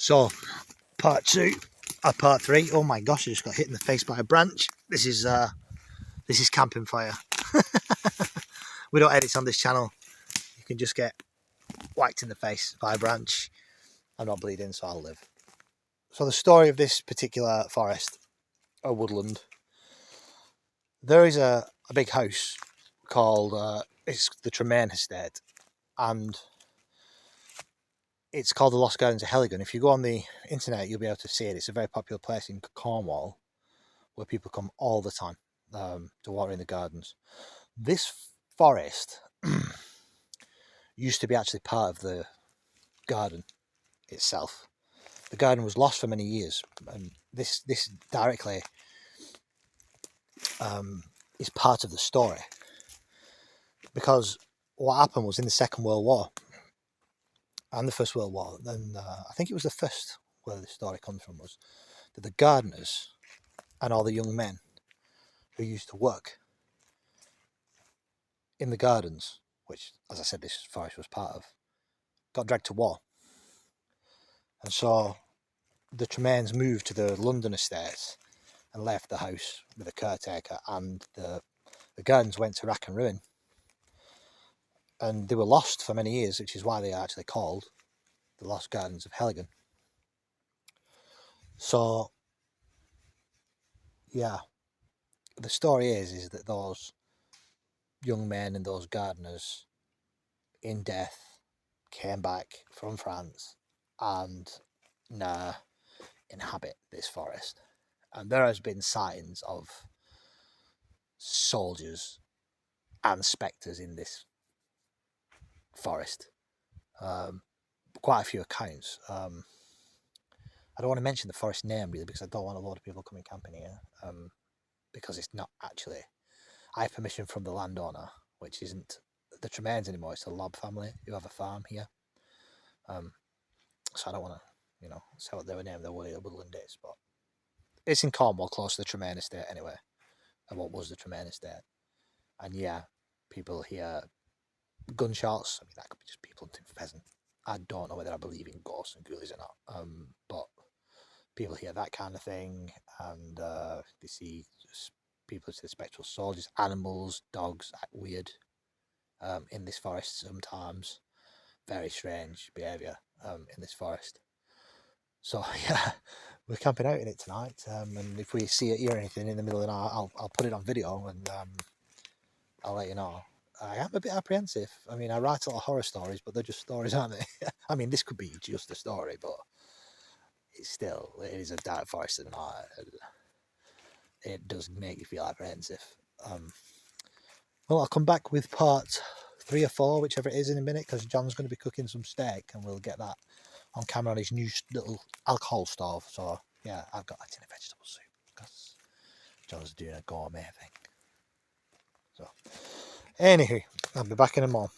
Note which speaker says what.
Speaker 1: So, part two, part three. Oh my gosh, I just got hit in the face by a branch. This is camping fire. We don't edit on this channel. You can just get whacked in the face by a branch. I'm not bleeding, so I'll live. So the story of this particular forest or woodland, there is a big house called it's the Tremaine Estate, and it's called the Lost Gardens of Heligan. If you go on the internet, you'll be able to see it. It's a very popular place in Cornwall where people come all the time to water in the gardens. This forest used to be actually part of the garden itself. The garden was lost for many years, and this directly is part of the story, because what happened was in the Second World War and the First World War, then I think it was the first where the story comes from, was that the gardeners and all the young men who used to work in the gardens, which, as I said, this forest was part of, got dragged to war. And so the Tremaines moved to the London estates and left the house with a caretaker, and the gardens went to rack and ruin. And they were lost for many years, which is why they are actually called the Lost Gardens of Heligan. So, yeah, the story is that those young men and those gardeners in death came back from France and now inhabit this forest. And there has been sightings of soldiers and spectres in this forest. Quite a few accounts. I don't want to mention the forest name really, because I don't want a lot of people coming camping here, because it's not actually, I have permission from the landowner, which isn't the Tremaines anymore. It's the Lobb family who have a farm here. So I don't want to, say what their name, their woodland is, but it's in Cornwall, close to the Tremaine Estate anyway, and what was the Tremaine Estate. And yeah, people hear gunshots. I mean, that could be just people hunting for pheasant. I don't know whether I believe in ghosts and ghoulies or not, but people hear that kind of thing, and they see people see the spectral soldiers, animals, dogs act weird in this forest sometimes. Very strange behaviour in this forest. So yeah, we're camping out in it tonight, and if we see or hear anything in the middle of the night, I'll put it on video and I'll let you know. I am a bit apprehensive. I mean, I write a lot of horror stories, but they're just stories, aren't they? I mean, this could be just a story, but it is a dark forest at night. It does make you feel apprehensive. Well, I'll come back with part 3 or 4, whichever it is, in a minute, because John's going to be cooking some steak, and we'll get that on camera on his new little alcohol stove. So yeah, I've got a tin of vegetable soup because John's doing a gourmet thing. So anywho, I'll be back in a moment.